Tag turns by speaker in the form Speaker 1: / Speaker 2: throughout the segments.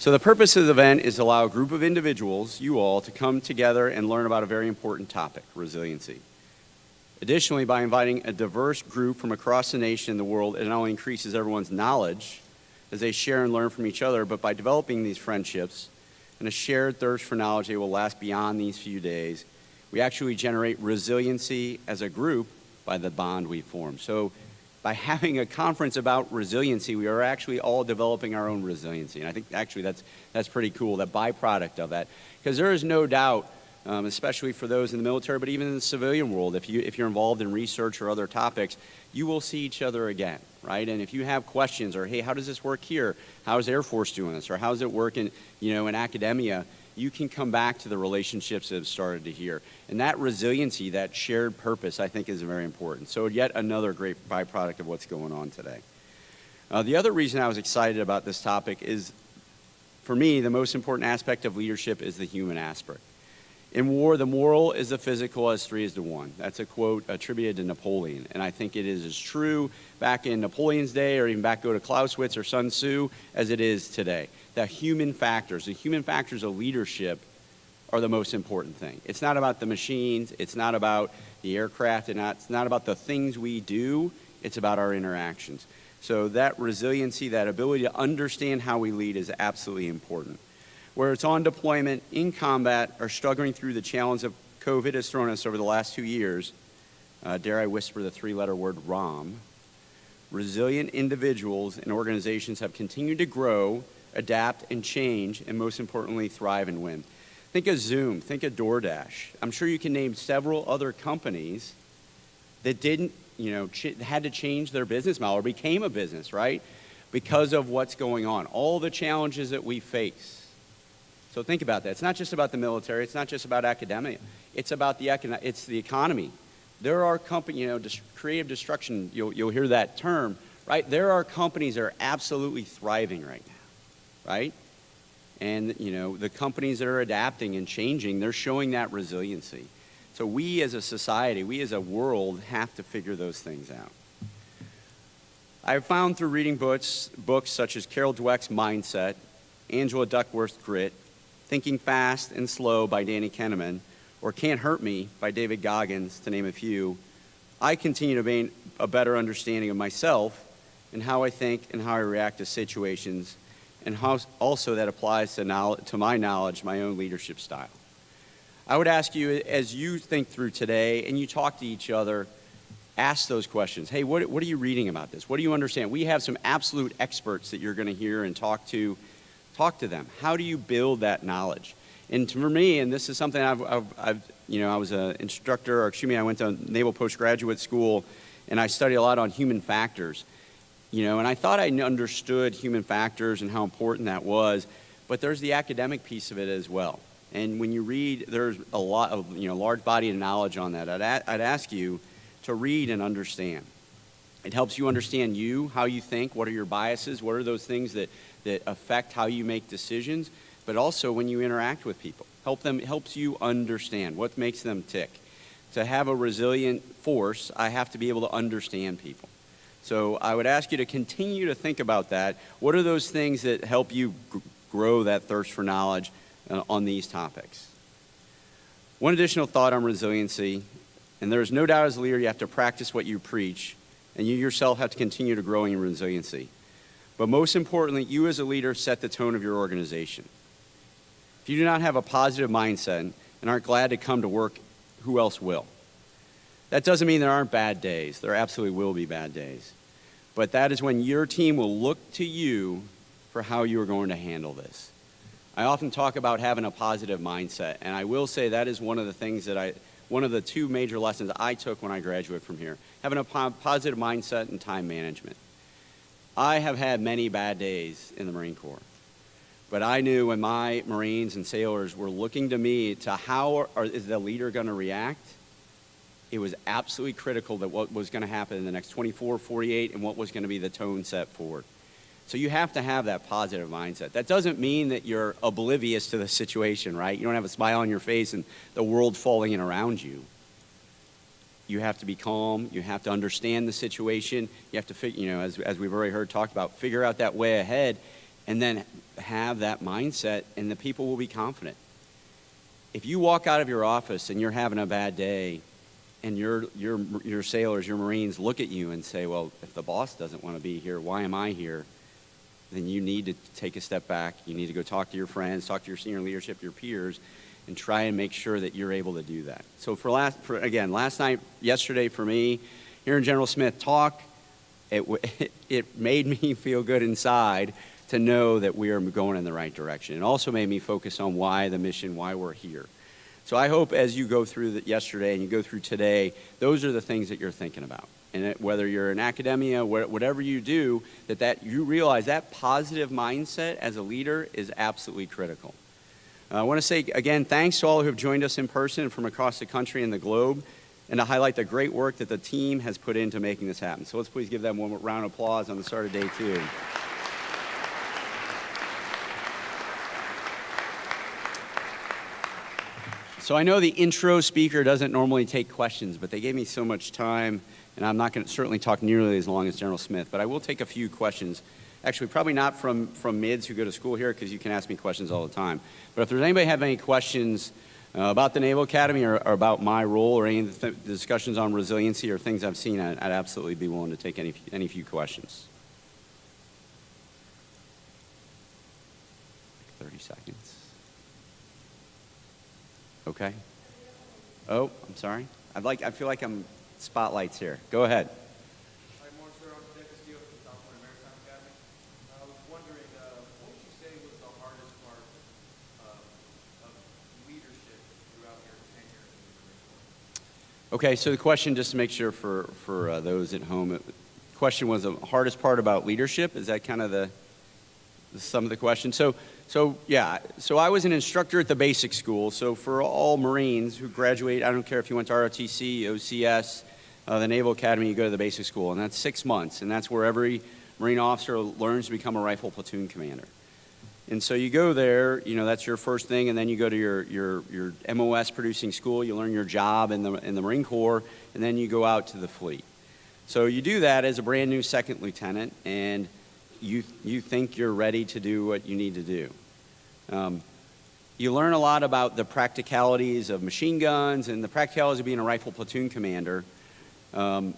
Speaker 1: So the purpose of the event is to allow a group of individuals, you all, to come together and learn about a very important topic, resiliency. Additionally, by inviting a diverse group from across the nation and the world, it not only increases everyone's knowledge as they share and learn from each other, but by developing these friendships and a shared thirst for knowledge that will last beyond these few days, we actually generate resiliency as a group by the bond we form. So by having a conference about resiliency, we are actually all developing our own resiliency. And I think actually that's pretty cool, that byproduct of that. Because there is no doubt, especially for those in the military, but even in the civilian world, if you're involved in research or other topics, you will see each other again, right? And if you have questions or, hey, how does this work here? How is Air Force doing this? Or how does it work in academia? You can come back to the relationships that have started to here. And that resiliency, that shared purpose, I think is very important. So yet another great byproduct of what's going on today. The other reason I was excited about this topic is, for me, the most important aspect of leadership is the human aspect. In war, the moral is the physical as 3 is to 1. That's a quote attributed to Napoleon. And I think it is as true back in Napoleon's day, or even back go to Clausewitz or Sun Tzu, as it is today. The human factors of leadership are the most important thing. It's not about the machines. It's not about the aircraft. It's not about the things we do. It's about our interactions. So that resiliency, that ability to understand how we lead is absolutely important. Where it's on deployment, in combat, or struggling through the challenge of COVID has thrown us over the last 2 years, dare I whisper the 3-letter word ROM, resilient individuals and organizations have continued to grow, adapt, and change, and most importantly, thrive and win. Think of Zoom, think of DoorDash. I'm sure you can name several other companies that didn't, had to change their business model or became a business, right? Because of what's going on, all the challenges that we face. So think about that. It's not just about the military. It's not just about academia. It's about the economy. There are companies, creative destruction, you'll hear that term, right? There are companies that are absolutely thriving right now, right? And, the companies that are adapting and changing, they're showing that resiliency. So we as a society, we as a world have to figure those things out. I've found through reading books such as Carol Dweck's Mindset, Angela Duckworth's Grit, Thinking Fast and Slow by Danny Kahneman, or Can't Hurt Me by David Goggins, to name a few, I continue to gain a better understanding of myself and how I think and how I react to situations, and how also that applies to my knowledge, my own leadership style. I would ask you, as you think through today and you talk to each other, ask those questions. Hey, what are you reading about this? What do you understand? We have some absolute experts that you're going to hear and talk to them. How do you build that knowledge? And for me, and this is something I was an instructor, I went to Naval Postgraduate School, and I studied a lot on human factors. And I thought I understood human factors and how important that was, but there's the academic piece of it as well. And when you read, there's a lot of, large body of knowledge on that. I'd ask you to read and understand. It helps you understand you, how you think, what are your biases, what are those things that affect how you make decisions, but also when you interact with people. Helps you understand what makes them tick. To have a resilient force, I have to be able to understand people. So I would ask you to continue to think about that. What are those things that help you grow that thirst for knowledge on these topics? One additional thought on resiliency, and there's no doubt as a leader you have to practice what you preach, and you yourself have to continue to grow in your resiliency. But most importantly, you as a leader set the tone of your organization. If you do not have a positive mindset and aren't glad to come to work, who else will? That doesn't mean there aren't bad days. There absolutely will be bad days. But that is when your team will look to you for how you are going to handle this. I often talk about having a positive mindset, and I will say that is one of the things one of the 2 major lessons I took when I graduated from here. Having a positive mindset and time management. I have had many bad days in the Marine Corps, but I knew when my Marines and sailors were looking to me to how is the leader going to react, it was absolutely critical that what was going to happen in the next 24, 48, and what was going to be the tone set forward. So you have to have that positive mindset. That doesn't mean that you're oblivious to the situation, right? You don't have a smile on your face and the world falling in around you. You have to be calm. You have to understand the situation. You have to, as we've already heard talked about, figure out that way ahead. and then have that mindset, and the people will be confident. If you walk out of your office and you're having a bad day, and your sailors, your Marines look at you and say, well, if the boss doesn't want to be here, why am I here? Then you need to take a step back. You need to go talk to your friends, talk to your senior leadership, your peers, and try and make sure that you're able to do that. So last night, yesterday for me, hearing General Smith talk, it made me feel good inside to know that we are going in the right direction. It also made me focus on why the mission, why we're here. So I hope as you go through yesterday and you go through today, those are the things that you're thinking about. And whether you're in academia, whatever you do, that you realize that positive mindset as a leader is absolutely critical. I want to say, again, thanks to all who have joined us in person from across the country and the globe, and to highlight the great work that the team has put into making this happen. So let's please give them one round of applause on the start of day 2. So I know the intro speaker doesn't normally take questions, but they gave me so much time, and I'm not going to certainly talk nearly as long as General Smith, but I will take a few questions. Actually, probably not from mids who go to school here, because you can ask me questions all the time. But if there's anybody have any questions about the Naval Academy or about my role or any of the discussions on resiliency or things I've seen, I'd absolutely be willing to take any few questions. 30 seconds. Okay. Oh, I'm sorry. I feel like I'm spotlights here. Go ahead.
Speaker 2: Hi, morning, sir. I'm David Steele from South Point Maritime Academy. I was wondering, what would you say was the hardest part of leadership throughout your tenure in the Marine Corps?
Speaker 1: Okay, so the question, just to make sure for those at home, the question was the hardest part about leadership. Is that kind of the sum of the question? So I was an instructor at the basic school. So for all Marines who graduate, I don't care if you went to ROTC, OCS, the Naval Academy, you go to the basic school, and that's 6 months, and that's where every Marine officer learns to become a rifle platoon commander. And so you go there, that's your first thing, and then you go to your MOS producing school, you learn your job in the Marine Corps, and then you go out to the fleet. So you do that as a brand new second lieutenant, and you think you're ready to do what you need to do. You learn a lot about the practicalities of machine guns and the practicalities of being a rifle platoon commander, and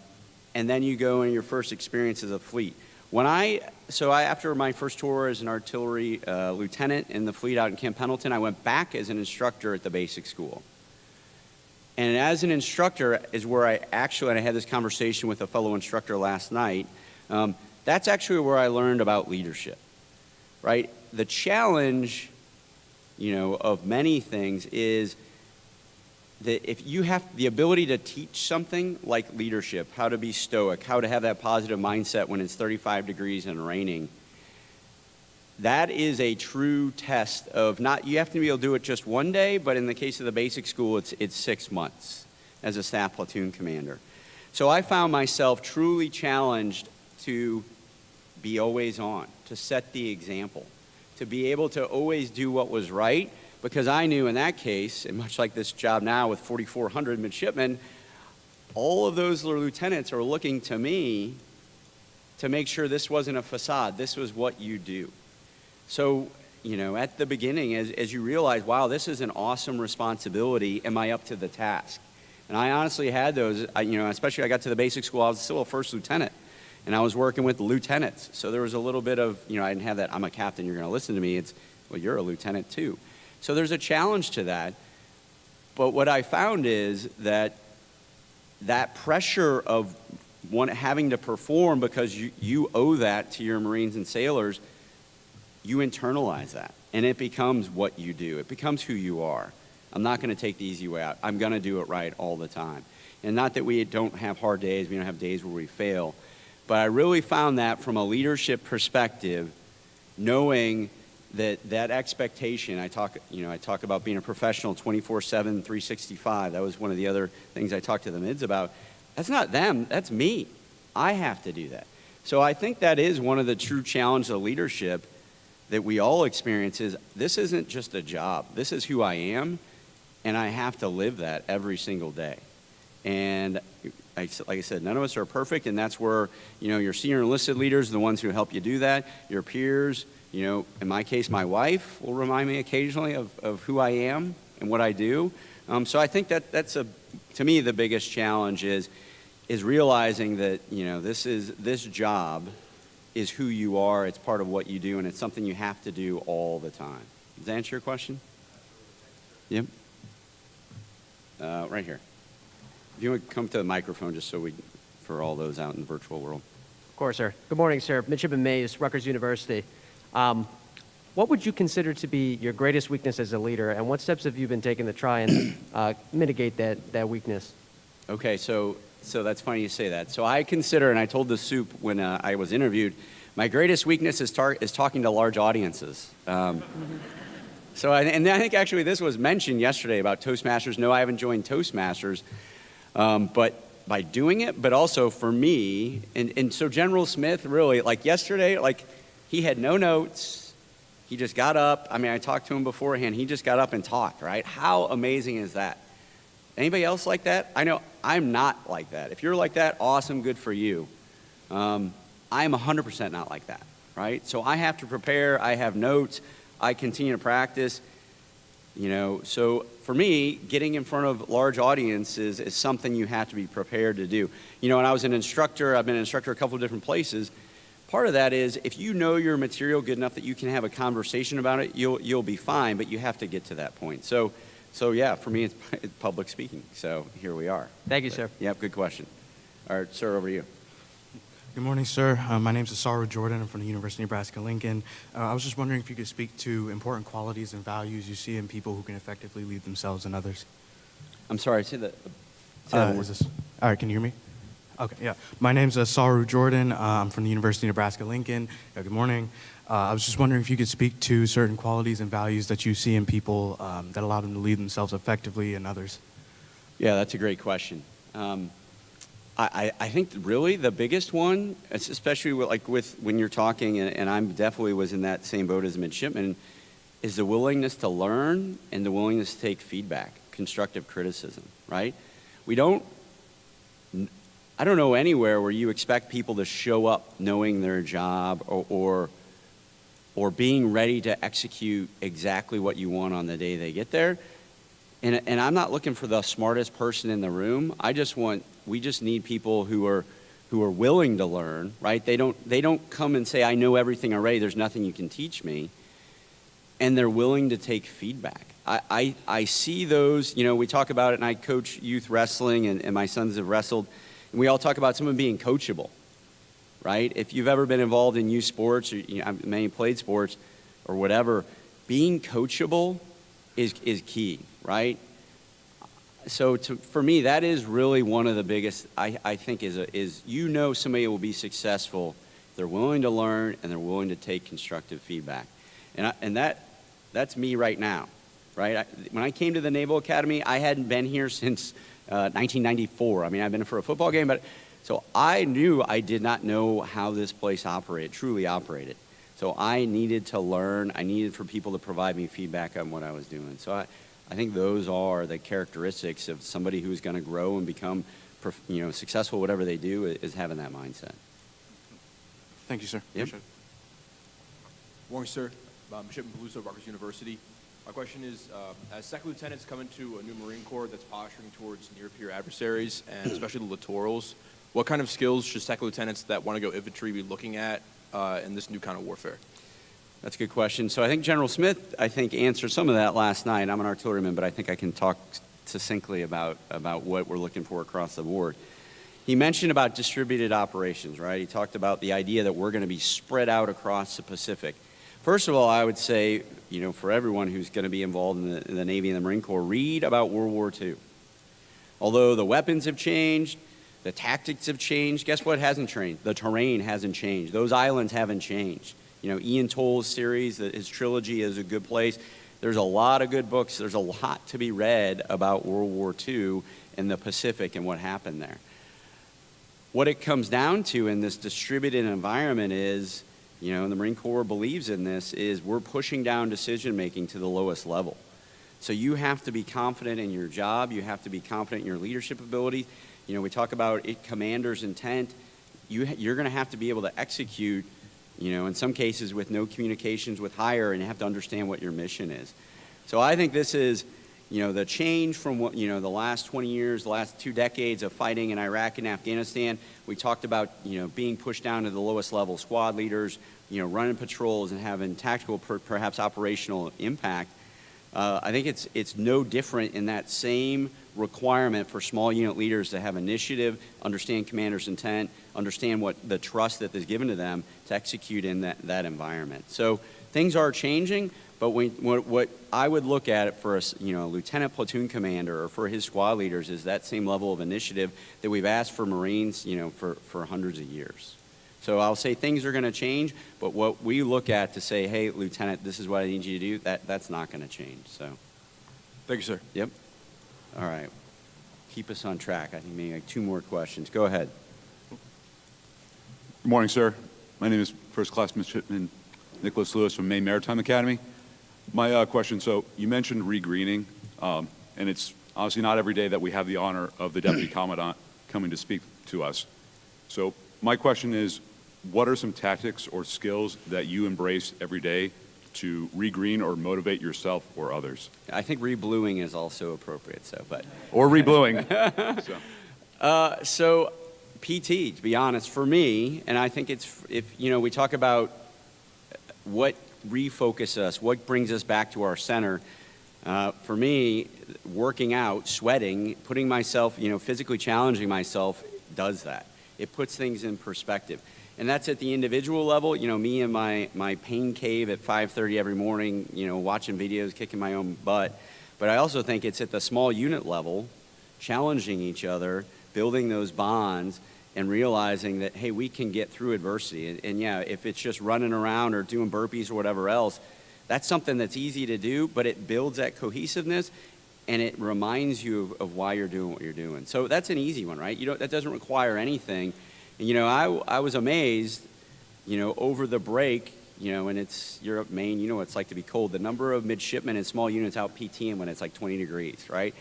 Speaker 1: then you go in your first experience as a fleet. After my first tour as an artillery lieutenant in the fleet out in Camp Pendleton, I went back as an instructor at the basic school. And as an instructor is where and I had this conversation with a fellow instructor last night, that's actually where I learned about leadership, right? The challenge, of many things is that if you have the ability to teach something like leadership, how to be stoic, how to have that positive mindset when it's 35 degrees and raining, that is a true test of you have to be able to do it just one day, but in the case of the basic school, it's 6 months as a staff platoon commander. So I found myself truly challenged to be always on, to set the example, to be able to always do what was right, because I knew in that case, and much like this job now with 4,400 midshipmen, all of those lieutenants are looking to me to make sure this wasn't a facade, this was what you do. So, at the beginning, as you realize, wow, this is an awesome responsibility, am I up to the task? And I honestly had those, especially I got to the basic school, I was still a first lieutenant. And I was working with lieutenants. So there was a little bit of, I didn't have that, I'm a captain, you're going to listen to me. It's, well, you're a lieutenant too. So there's a challenge to that. But what I found is that pressure of having to perform because you owe that to your Marines and sailors, you internalize that. And it becomes what you do. It becomes who you are. I'm not going to take the easy way out. I'm going to do it right all the time. And not that we don't have hard days, we don't have days where we fail. But I really found that from a leadership perspective, knowing that expectation, I talk about being a professional 24/7, 365. That was one of the other things I talked to the mids about. That's not them, that's me. I have to do that. So I think that is one of the true challenges of leadership that we all experience is this isn't just a job. This is who I am, and I have to live that every single day. And like I said, none of us are perfect, and that's where, your senior enlisted leaders are the ones who help you do that. Your peers, in my case, my wife will remind me occasionally of who I am and what I do. So I think that's to me, the biggest challenge is realizing that, this job is who you are, it's part of what you do, and it's something you have to do all the time. Does that answer your question? Yep. Right here. If you would come to the microphone just for all those out in the virtual world.
Speaker 3: Of course, sir. Good morning, sir. Midshipman Mays, Rutgers University. What would you consider to be your greatest weakness as a leader, and what steps have you been taking to try and mitigate that weakness?
Speaker 1: Okay, so that's funny you say that. So I consider, and I told the Soup when I was interviewed, my greatest weakness is talking to large audiences. So I think actually this was mentioned yesterday about Toastmasters. No, I haven't joined Toastmasters, but by doing it, but also for me, and so General Smith really, like yesterday, like he had no notes. He just got up. I mean, I talked to him beforehand. He just got up and talked, right? How amazing is that? Anybody else like that? I know I'm not like that. If you're like that, awesome, good for you. I'm 100% not like that, right? So I have to prepare. I have notes. I continue to practice. So for me, getting in front of large audiences is something you have to be prepared to do. When I was an instructor, I've been an instructor a couple of different places. Part of that is if you know your material good enough that you can have a conversation about it, you'll be fine, but you have to get to that point. So yeah, for me, it's public speaking. So here we are.
Speaker 3: Thank you, sir.
Speaker 1: Yep, good question. All right, sir, over to you.
Speaker 4: Good morning, sir. My name is Asaru Jordan. I'm from the University of Nebraska-Lincoln. I was just wondering if you could speak to important qualities and values you see in people who can effectively lead themselves and others.
Speaker 1: I'm sorry, say that.
Speaker 4: All right, can you hear me? Okay, yeah. My name's Asaru Jordan. I'm from the University of Nebraska-Lincoln. Good morning. I was just wondering if you could speak to certain qualities and values that you see in people that allow them to lead themselves effectively and others.
Speaker 1: Yeah, that's a great question. I think really the biggest one, especially with when you're talking, and I definitely was in that same boat as a midshipman, is the willingness to learn and the willingness to take feedback, constructive criticism, right? I don't know anywhere where you expect people to show up knowing their job or being ready to execute exactly what you want on the day they get there. And I'm not looking for the smartest person in the room. We just need people who are willing to learn, right? They don't come and say, I know everything already, there's nothing you can teach me. And they're willing to take feedback. I see those, we talk about it, and I coach youth wrestling, and my sons have wrestled, and we all talk about someone being coachable, right? If you've ever been involved in youth sports, or many played sports, or whatever, being coachable is key, right? So for me, that is really one of the biggest, I think, is somebody will be successful if they're willing to learn and they're willing to take constructive feedback. And that's me right now, right? When I came to the Naval Academy, I hadn't been here since 1994. I mean, I've been for a football game, but so I knew I did not know how this place truly operated. So I needed to learn. I needed for people to provide me feedback on what I was doing. So I think those are the characteristics of somebody who's going to grow and become, successful, whatever they do, is having that mindset.
Speaker 4: Thank you, sir.
Speaker 1: Yep.
Speaker 4: Appreciate it.
Speaker 2: Morning, sir. Midshipman Peluso, Rutgers University. My question is, as second lieutenants come into a new Marine Corps that's posturing towards near-peer adversaries, and especially the littorals, what kind of skills should second lieutenants that want to go infantry be looking at in this new kind of warfare?
Speaker 1: That's a good question. So I think General Smith, answered some of that last night. I'm an artilleryman, but I think I can talk succinctly about what we're looking for across the board. He mentioned about distributed operations, right? He talked about the idea that we're going to be spread out across the Pacific. First of all, I would say, for everyone who's going to be involved in the Navy and the Marine Corps, read about World War II. Although the weapons have changed, the tactics have changed, guess what hasn't changed? The terrain hasn't changed. Those islands haven't changed. Ian Toll's series, his trilogy is a good place. There's a lot of good books. There's a lot to be read about World War II and the Pacific and what happened there. What it comes down to in this distributed environment is, and the Marine Corps believes in this, is we're pushing down decision-making to the lowest level. So you have to be confident in your job. You have to be confident in your leadership ability. We talk about it, commander's intent. You're going to have to be able to execute, in some cases with no communications with higher, and you have to understand what your mission is. So I think this is, the change from what, the last 20 years, the last 2 decades of fighting in Iraq and Afghanistan. We talked about, being pushed down to the lowest level squad leaders, running patrols and having tactical, perhaps operational impact. I think it's no different in that same requirement for small unit leaders to have initiative, understand commander's intent, understand what the trust that is given to them to execute in that environment. So things are changing, but what I would look at it for a lieutenant platoon commander or for his squad leaders is that same level of initiative that we've asked for Marines, for hundreds of years. So I'll say things are going to change, but what we look at to say, hey, Lieutenant, this is what I need you to do, that's not going to change. So,
Speaker 5: Thank you, sir.
Speaker 1: yep. All right. Keep us on track. I think maybe like 2 more questions. Go ahead.
Speaker 6: Good morning, sir. My name is First Class Midshipman Nicholas Lewis from Maine Maritime Academy. My question, so you mentioned regreening, and it's honestly not every day that we have the honor of the Deputy Commandant coming to speak to us. So my question is, what are some tactics or skills that you embrace every day to regreen or motivate yourself or others?
Speaker 1: I think rebluing is also appropriate.
Speaker 6: Or rebluing.
Speaker 1: So PT, to be honest, for me, and I think if we talk about what refocus us, what brings us back to our center, for me, working out, sweating, putting myself, physically challenging myself does that. It puts things in perspective. And that's at the individual level, me in my pain cave at 5:30 every morning, watching videos, kicking my own butt. But I also think it's at the small unit level, challenging each other, building those bonds, and realizing that, hey, we can get through adversity. And yeah, if it's just running around or doing burpees or whatever else, that's something that's easy to do, but it builds that cohesiveness, and it reminds you of why you're doing what you're doing. So that's an easy one, right? That doesn't require anything. And, I was amazed, over the break, and it's Europe, Maine, what it's like to be cold. The number of midshipmen in small units out PTing when it's like 20 degrees, right?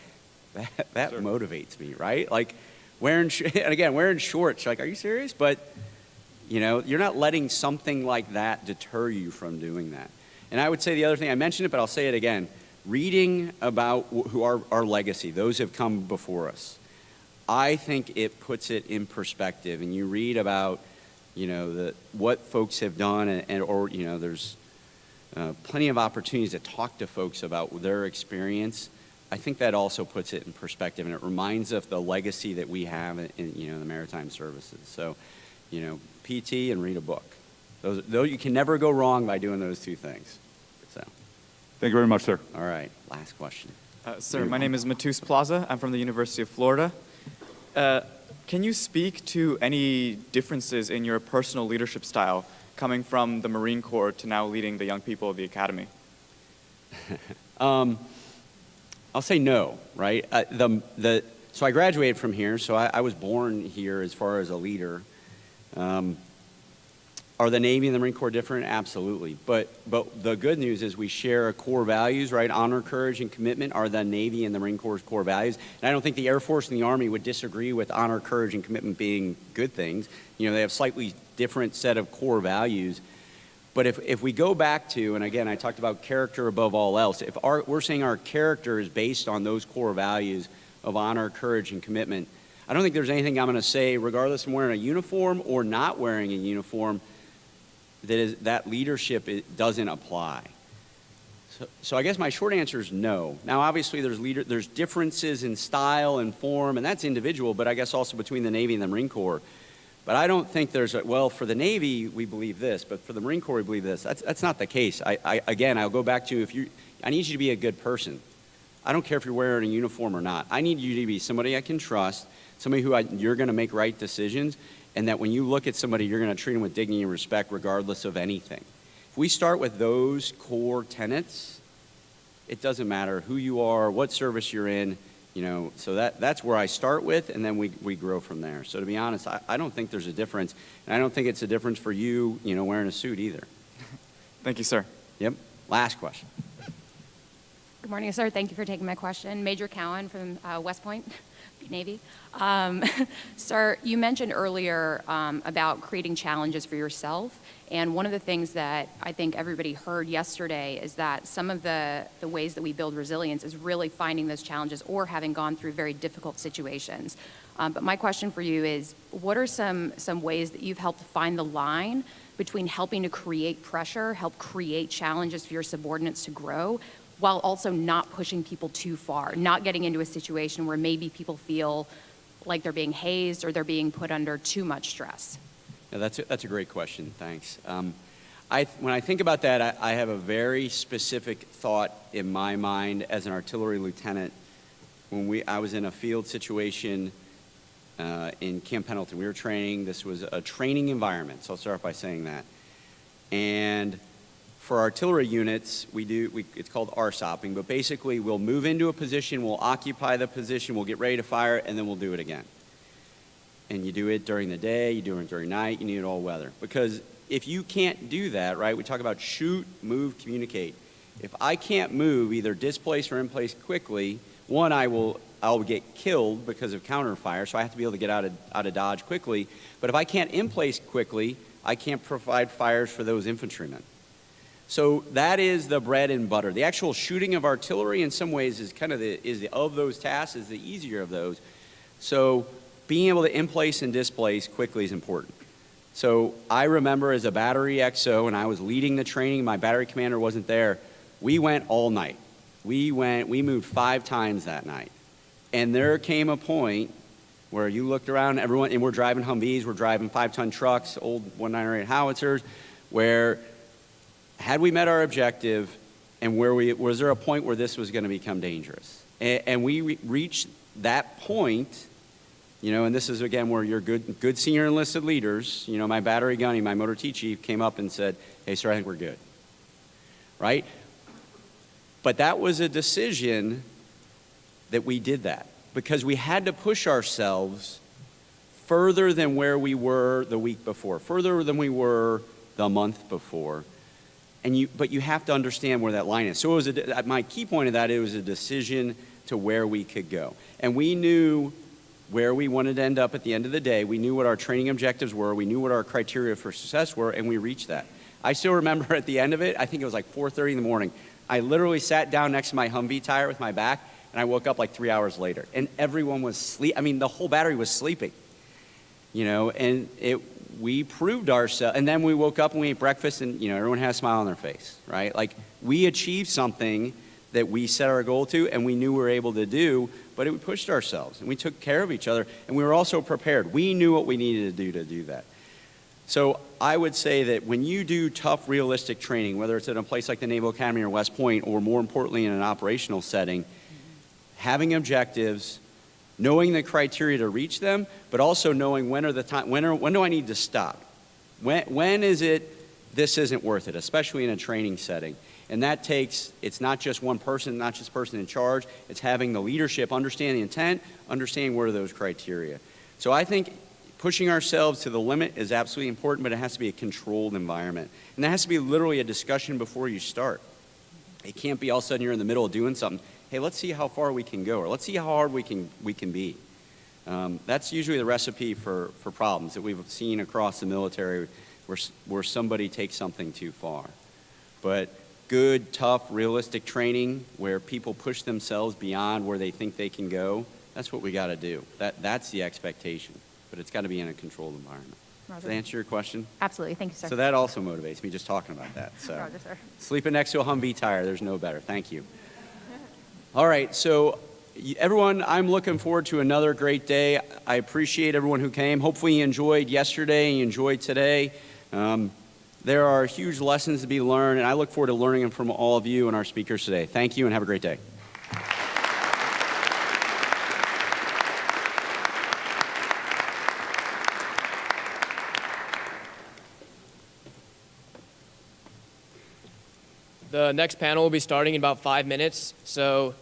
Speaker 1: That motivates me, right? Like wearing shorts, like, are you serious? But, you're not letting something like that deter you from doing that. And I would say the other thing, I mentioned it, but I'll say it again. Reading about who our legacy, those have come before us. I think it puts it in perspective, and you read about, what folks have done, or there's plenty of opportunities to talk to folks about their experience. I think that also puts it in perspective, and it reminds us of the legacy that we have in the maritime services. So, PT and read a book. Those you can never go wrong by doing those 2 things. So,
Speaker 6: Thank you very much, sir.
Speaker 1: all right, last question.
Speaker 7: Sir, my name is Matus Plaza. I'm from the University of Florida. Can you speak to any differences in your personal leadership style coming from the Marine Corps to now leading the young people of the Academy?
Speaker 1: I'll say no, right? So I graduated from here, so I was born here as far as a leader. Are the Navy and the Marine Corps different? Absolutely. But the good news is we share core values, right? Honor, courage, and commitment are the Navy and the Marine Corps' core values. And I don't think the Air Force and the Army would disagree with honor, courage, and commitment being good things. They have slightly different set of core values. But if we go back to, and again, I talked about character above all else, if we're saying our character is based on those core values of honor, courage, and commitment, I don't think there's anything I'm going to say, regardless of wearing a uniform or not wearing a uniform, that leadership doesn't apply. So I guess my short answer is no. Now, obviously, there's differences in style and form, and that's individual, but I guess also between the Navy and the Marine Corps. But I don't think for the Navy, we believe this, but for the Marine Corps, we believe this. That's not the case. Again, I'll go back to I need you to be a good person. I don't care if you're wearing a uniform or not. I need you to be somebody I can trust, somebody who you're going to make right decisions, and that when you look at somebody, you're going to treat them with dignity and respect regardless of anything. If we start with those core tenets, it doesn't matter who you are, what service you're in, so that's where I start with, and then we grow from there. So to be honest, I don't think there's a difference, and I don't think it's a difference for you, wearing a suit either.
Speaker 7: Thank you, sir.
Speaker 1: Yep. Last question.
Speaker 8: Good morning, sir. Thank you for taking my question. Major Cowan from West Point. Navy. Um, Sir, you mentioned earlier about creating challenges for yourself, and one of the things that I think everybody heard yesterday is that some of the ways that we build resilience is really finding those challenges or having gone through very difficult situations. But my question for you is, what are some ways that you've helped find the line between helping to create pressure, help create challenges for your subordinates to grow, while also not pushing people too far, not getting into a situation where maybe people feel like they're being hazed or they're being put under too much stress?
Speaker 1: Yeah, that's a great question. Thanks. When I think about that, I have a very specific thought in my mind as an artillery lieutenant. I was in a field situation in Camp Pendleton. We were training. This was a training environment, so I'll start by saying that. And for artillery units, it's called RSOPing, but basically we'll move into a position, we'll occupy the position, we'll get ready to fire, and then we'll do it again. And you do it during the day, you do it during night, you do it all weather. Because if you can't do that, right, we talk about shoot, move, communicate. If I can't move, either displace or in place quickly, one, I'll get killed because of counterfire, so I have to be able to get out of dodge quickly. But if I can't in place quickly, I can't provide fires for those infantrymen. So that is the bread and butter. The actual shooting of artillery in some ways is kind of of those tasks is the easier of those. So being able to in place and displace quickly is important. So I remember as a battery XO, and I was leading the training, my battery commander wasn't there, we went all night. We moved 5 times that night. And there came a point where you looked around, everyone, and we're driving Humvees, we're driving 5-ton trucks, old 198 howitzers, where had we met our objective, and was there a point where this was going to become dangerous? And we reached that point, and this is again where your good senior enlisted leaders, my battery gunny, my motor T chief came up and said, "Hey, sir, I think we're good." Right? But that was a decision that we did that because we had to push ourselves further than where we were the week before, further than we were the month before. But you have to understand where that line is. So my key point of that, it was a decision to where we could go. And we knew where we wanted to end up at the end of the day. We knew what our training objectives were. We knew what our criteria for success were, and we reached that. I still remember at the end of it, I think it was like 4:30 in the morning. I literally sat down next to my Humvee tire with my back, and I woke up like 3 hours later. And everyone was asleep. I mean, the whole battery was sleeping. And we proved ourselves, and then we woke up and we ate breakfast, and everyone had a smile on their face, right? Like we achieved something that we set our goal to, and we knew we were able to do, but we pushed ourselves, and we took care of each other, and we were also prepared. We knew what we needed to do that. So I would say that when you do tough, realistic training, whether it's at a place like the Naval Academy or West Point, or more importantly in an operational setting, having objectives, knowing the criteria to reach them, but also knowing when do I need to stop? When is it this isn't worth it, especially in a training setting? And that takes, it's not just one person, not just person in charge, it's having the leadership, understand the intent, understanding what are those criteria. So I think pushing ourselves to the limit is absolutely important, but it has to be a controlled environment. And that has to be literally a discussion before you start. It can't be all of a sudden you're in the middle of doing something. Hey, let's see how far we can go, or let's see how hard we can be. That's usually the recipe for problems that we've seen across the military where somebody takes something too far. But good, tough, realistic training where people push themselves beyond where they think they can go, that's what we got to do. That's the expectation, but it's got to be in a controlled environment. Roger. Does that answer your question?
Speaker 8: Absolutely. Thank you, sir.
Speaker 1: So that also motivates me just talking about that. So
Speaker 8: Roger, sir.
Speaker 1: Sleeping next to a Humvee tire, there's no better. Thank you. All right, so everyone, I'm looking forward to another great day. I appreciate everyone who came. Hopefully you enjoyed yesterday and you enjoyed today. There are huge lessons to be learned, and I look forward to learning them from all of you and our speakers today. Thank you, and have a great day.
Speaker 9: The next panel will be starting in about 5 minutes, so